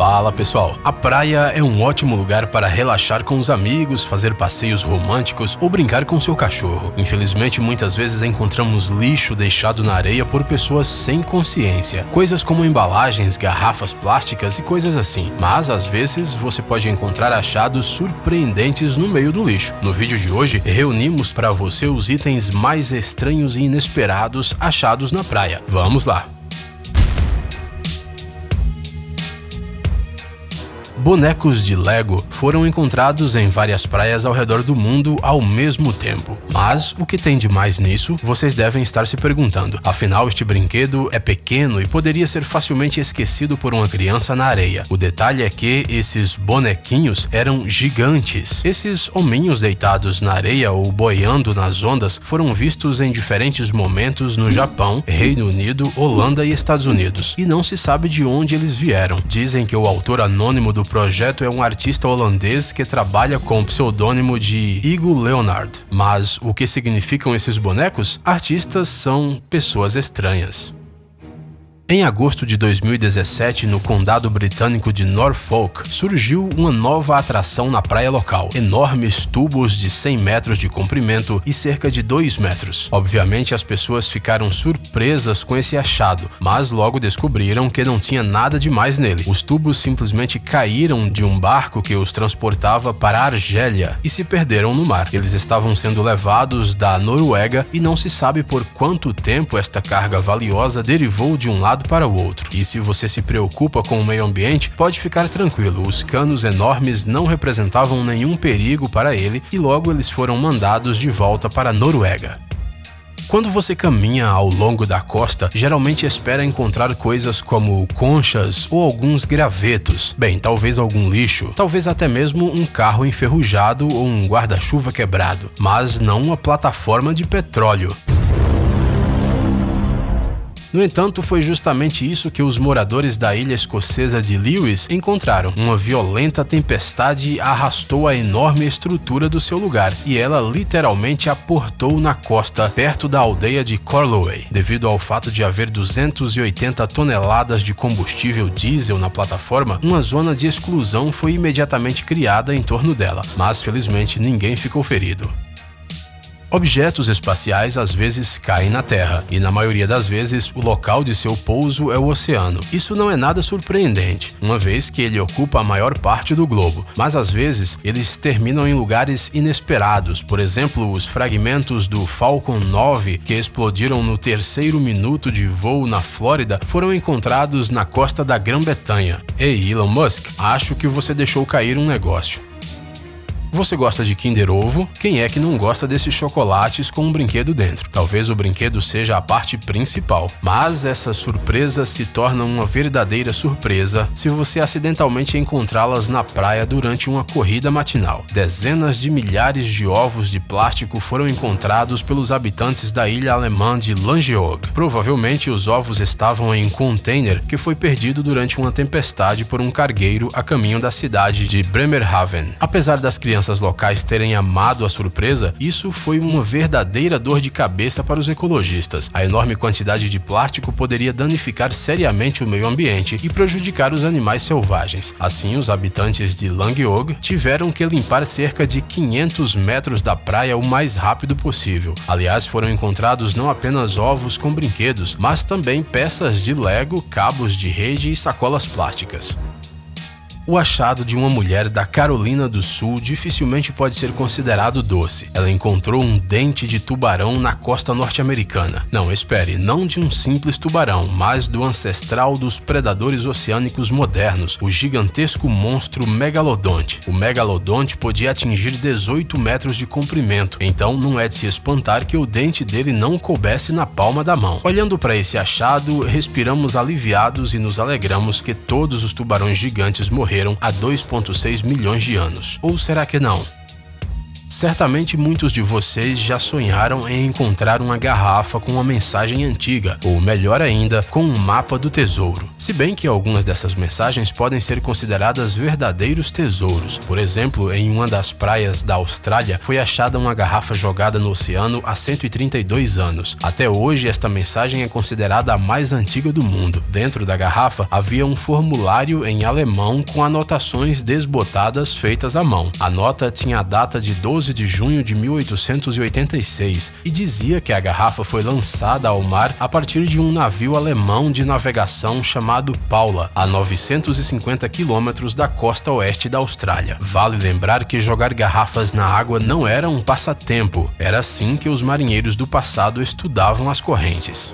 Fala pessoal, a praia é um ótimo lugar para relaxar com os amigos, fazer passeios românticos ou brincar com seu cachorro. Infelizmente, muitas vezes encontramos lixo deixado na areia por pessoas sem consciência. Coisas como embalagens, garrafas plásticas e coisas assim. Mas às vezes você pode encontrar achados surpreendentes no meio do lixo. No vídeo de hoje, reunimos para você os itens mais estranhos e inesperados achados na praia. Vamos lá! Bonecos de Lego foram encontrados em várias praias ao redor do mundo ao mesmo tempo. Mas o que tem de mais nisso? Vocês devem estar se perguntando. Afinal, este brinquedo é pequeno e poderia ser facilmente esquecido por uma criança na areia. O detalhe é que esses bonequinhos eram gigantes. Esses hominhos deitados na areia ou boiando nas ondas foram vistos em diferentes momentos no Japão, Reino Unido, Holanda e Estados Unidos. E não se sabe de onde eles vieram. Dizem que o autor anônimo do projeto é um artista holandês que trabalha com o pseudônimo de Hugo Leonard. Mas o que significam esses bonecos? Artistas são pessoas estranhas. Em agosto de 2017, no condado britânico de Norfolk, surgiu uma nova atração na praia local. Enormes tubos de 100 metros de comprimento e cerca de 2 metros. Obviamente, as pessoas ficaram surpresas com esse achado, mas logo descobriram que não tinha nada demais nele. Os tubos simplesmente caíram de um barco que os transportava para a Argélia e se perderam no mar. Eles estavam sendo levados da Noruega e não se sabe por quanto tempo esta carga valiosa derivou de um lado para o outro. E se você se preocupa com o meio ambiente, pode ficar tranquilo, os canos enormes não representavam nenhum perigo para ele e logo eles foram mandados de volta para a Noruega. Quando você caminha ao longo da costa, geralmente espera encontrar coisas como conchas ou alguns gravetos. Bem, talvez algum lixo, talvez até mesmo um carro enferrujado ou um guarda-chuva quebrado, mas não uma plataforma de petróleo. No entanto, foi justamente isso que os moradores da ilha escocesa de Lewis encontraram. Uma violenta tempestade arrastou a enorme estrutura do seu lugar e ela literalmente aportou na costa, perto da aldeia de Corloway. Devido ao fato de haver 280 toneladas de combustível diesel na plataforma, uma zona de exclusão foi imediatamente criada em torno dela, mas felizmente ninguém ficou ferido. Objetos espaciais às vezes caem na Terra, e na maioria das vezes o local de seu pouso é o oceano. Isso não é nada surpreendente, uma vez que ele ocupa a maior parte do globo, mas às vezes eles terminam em lugares inesperados. Por exemplo, os fragmentos do Falcon 9 que explodiram no 3º minuto de voo na Flórida foram encontrados na costa da Grã-Bretanha. Ei, Elon Musk, acho que você deixou cair um negócio. Você gosta de Kinder Ovo? Quem é que não gosta desses chocolates com um brinquedo dentro? Talvez o brinquedo seja a parte principal, mas essa surpresa se torna uma verdadeira surpresa se você acidentalmente encontrá-las na praia durante uma corrida matinal. Dezenas de milhares de ovos de plástico foram encontrados pelos habitantes da ilha alemã de Langeoog. Provavelmente os ovos estavam em um container que foi perdido durante uma tempestade por um cargueiro a caminho da cidade de Bremerhaven. Apesar das crianças locais terem amado a surpresa, isso foi uma verdadeira dor de cabeça para os ecologistas. A enorme quantidade de plástico poderia danificar seriamente o meio ambiente e prejudicar os animais selvagens. Assim, os habitantes de Langeoog tiveram que limpar cerca de 500 metros da praia o mais rápido possível. Aliás, foram encontrados não apenas ovos com brinquedos, mas também peças de Lego, cabos de rede e sacolas plásticas. O achado de uma mulher da Carolina do Sul dificilmente pode ser considerado doce. Ela encontrou um dente de tubarão na costa norte-americana. Não, espere, não de um simples tubarão, mas do ancestral dos predadores oceânicos modernos, o gigantesco monstro megalodonte. O megalodonte podia atingir 18 metros de comprimento, então não é de se espantar que o dente dele não coubesse na palma da mão. Olhando para esse achado, respiramos aliviados e nos alegramos que todos os tubarões gigantes morreram há 2,6 milhões de anos. Ou será que não? Certamente muitos de vocês já sonharam em encontrar uma garrafa com uma mensagem antiga, ou melhor ainda, com um mapa do tesouro. Se bem que algumas dessas mensagens podem ser consideradas verdadeiros tesouros. Por exemplo, em uma das praias da Austrália foi achada uma garrafa jogada no oceano há 132 anos. Até hoje, esta mensagem é considerada a mais antiga do mundo. Dentro da garrafa havia um formulário em alemão com anotações desbotadas feitas à mão. A nota tinha a data de 12 de junho de 1886 e dizia que a garrafa foi lançada ao mar a partir de um navio alemão de navegação chamado Paula, a 950 quilômetros da costa oeste da Austrália. Vale lembrar que jogar garrafas na água não era um passatempo, era assim que os marinheiros do passado estudavam as correntes.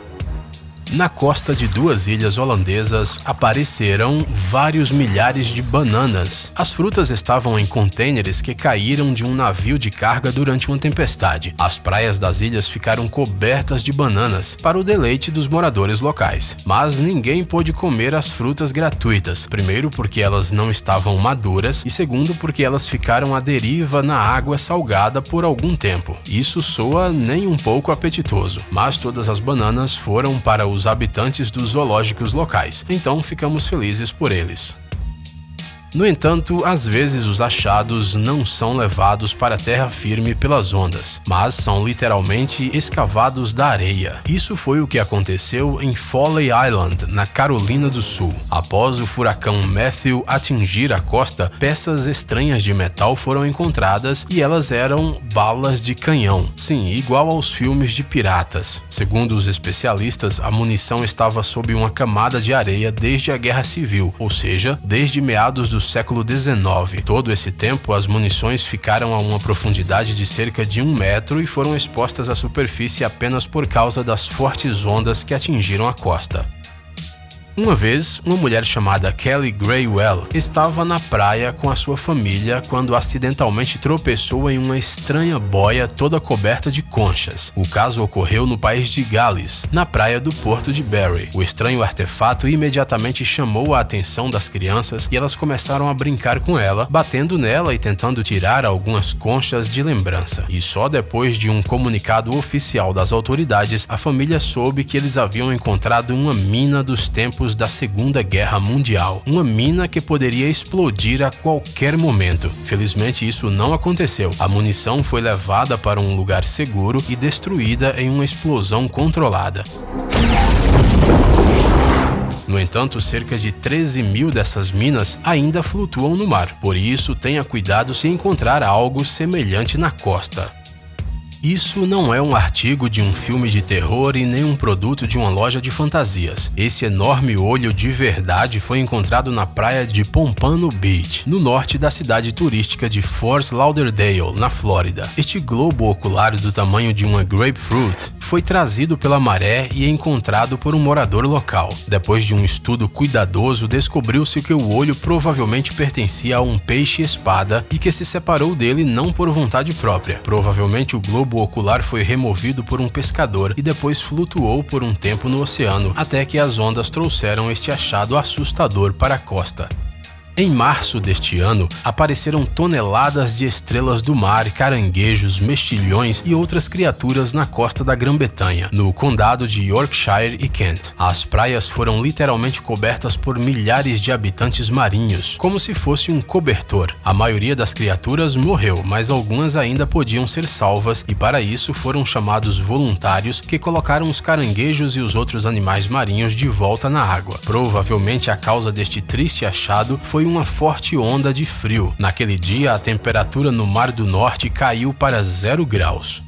Na costa de duas ilhas holandesas apareceram vários milhares de bananas. As frutas estavam em contêineres que caíram de um navio de carga durante uma tempestade. As praias das ilhas ficaram cobertas de bananas, para o deleite dos moradores locais. Mas ninguém pôde comer as frutas gratuitas, primeiro porque elas não estavam maduras e segundo porque elas ficaram à deriva na água salgada por algum tempo. Isso soa nem um pouco apetitoso, mas todas as bananas foram para os habitantes dos zoológicos locais, então ficamos felizes por eles. No entanto, às vezes os achados não são levados para a terra firme pelas ondas, mas são literalmente escavados da areia. Isso foi o que aconteceu em Folly Island, na Carolina do Sul. Após o furacão Matthew atingir a costa, peças estranhas de metal foram encontradas e elas eram balas de canhão. Sim, igual aos filmes de piratas. Segundo os especialistas, a munição estava sob uma camada de areia desde a Guerra Civil, ou seja, desde meados do século XIX. Todo esse tempo, as munições ficaram a uma profundidade de cerca de 1 metro e foram expostas à superfície apenas por causa das fortes ondas que atingiram a costa. Uma vez, uma mulher chamada Kelly Graywell estava na praia com a sua família quando acidentalmente tropeçou em uma estranha boia toda coberta de conchas. O caso ocorreu no país de Gales, na praia do Porto de Barry. O estranho artefato imediatamente chamou a atenção das crianças e elas começaram a brincar com ela, batendo nela e tentando tirar algumas conchas de lembrança. E só depois de um comunicado oficial das autoridades, a família soube que eles haviam encontrado uma mina dos tempos da Segunda Guerra Mundial, uma mina que poderia explodir a qualquer momento. Felizmente isso não aconteceu. A munição foi levada para um lugar seguro e destruída em uma explosão controlada. No entanto, cerca de 13 mil dessas minas ainda flutuam no mar, por isso tenha cuidado se encontrar algo semelhante na costa. Isso não é um artigo de um filme de terror e nem um produto de uma loja de fantasias. Esse enorme olho de verdade foi encontrado na praia de Pompano Beach, no norte da cidade turística de Fort Lauderdale, na Flórida. Este globo ocular do tamanho de uma grapefruit foi trazido pela maré e encontrado por um morador local. Depois de um estudo cuidadoso, descobriu-se que o olho provavelmente pertencia a um peixe-espada e que se separou dele não por vontade própria. Provavelmente o globo ocular foi removido por um pescador e depois flutuou por um tempo no oceano, até que as ondas trouxeram este achado assustador para a costa. Em março deste ano, apareceram toneladas de estrelas do mar, caranguejos, mexilhões e outras criaturas na costa da Grã-Bretanha, no condado de Yorkshire e Kent. As praias foram literalmente cobertas por milhares de habitantes marinhos, como se fosse um cobertor. A maioria das criaturas morreu, mas algumas ainda podiam ser salvas e para isso foram chamados voluntários que colocaram os caranguejos e os outros animais marinhos de volta na água. Provavelmente a causa deste triste achado foi uma forte onda de frio. Naquele dia, a temperatura no Mar do Norte caiu para 0 graus.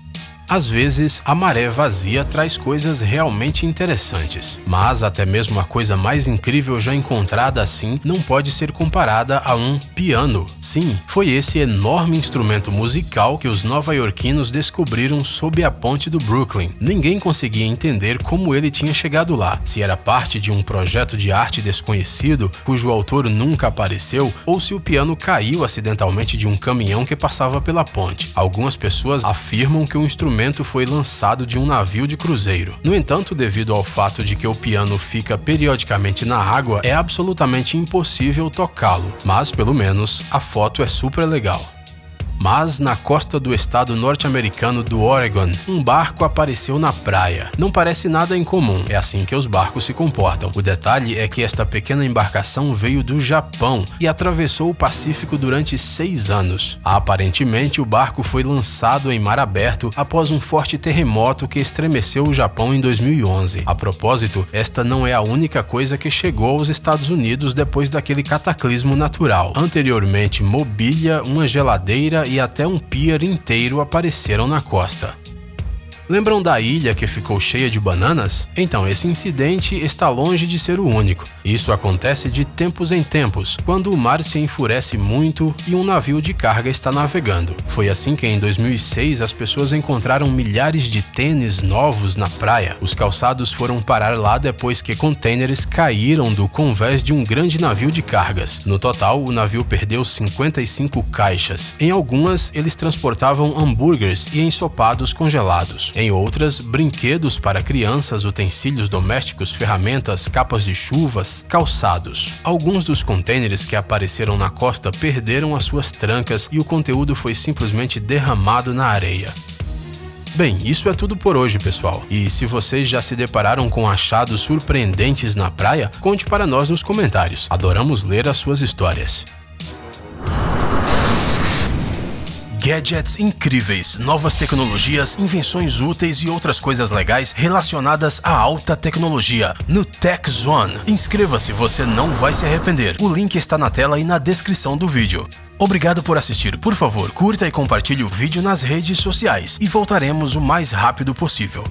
Às vezes, a maré vazia traz coisas realmente interessantes, mas até mesmo a coisa mais incrível já encontrada assim não pode ser comparada a um piano. Sim, foi esse enorme instrumento musical que os nova-iorquinos descobriram sob a ponte do Brooklyn. Ninguém conseguia entender como ele tinha chegado lá, se era parte de um projeto de arte desconhecido, cujo autor nunca apareceu, ou se o piano caiu acidentalmente de um caminhão que passava pela ponte. Algumas pessoas afirmam que o instrumento foi lançado de um navio de cruzeiro. No entanto, devido ao fato de que o piano fica periodicamente na água, é absolutamente impossível tocá-lo, mas pelo menos a foto é super legal. Mas na costa do estado norte-americano do Oregon, um barco apareceu na praia. Não parece nada incomum, é assim que os barcos se comportam. O detalhe é que esta pequena embarcação veio do Japão e atravessou o Pacífico durante 6 anos. Aparentemente, o barco foi lançado em mar aberto após um forte terremoto que estremeceu o Japão em 2011. A propósito, esta não é a única coisa que chegou aos Estados Unidos depois daquele cataclismo natural. Anteriormente, mobília, uma geladeira e até um pier inteiro apareceram na costa. Lembram da ilha que ficou cheia de bananas? Então, esse incidente está longe de ser o único. Isso acontece de tempos em tempos, quando o mar se enfurece muito e um navio de carga está navegando. Foi assim que em 2006 as pessoas encontraram milhares de tênis novos na praia. Os calçados foram parar lá depois que contêineres caíram do convés de um grande navio de cargas. No total, o navio perdeu 55 caixas. Em algumas, eles transportavam hambúrgueres e ensopados congelados. Em outras, brinquedos para crianças, utensílios domésticos, ferramentas, capas de chuvas, calçados. Alguns dos contêineres que apareceram na costa perderam as suas trancas e o conteúdo foi simplesmente derramado na areia. Bem, isso é tudo por hoje, pessoal. E se vocês já se depararam com achados surpreendentes na praia, conte para nós nos comentários. Adoramos ler as suas histórias. Gadgets incríveis, novas tecnologias, invenções úteis e outras coisas legais relacionadas à alta tecnologia no Tech Zone. Inscreva-se, você não vai se arrepender. O link está na tela e na descrição do vídeo. Obrigado por assistir. Por favor, curta e compartilhe o vídeo nas redes sociais e voltaremos o mais rápido possível.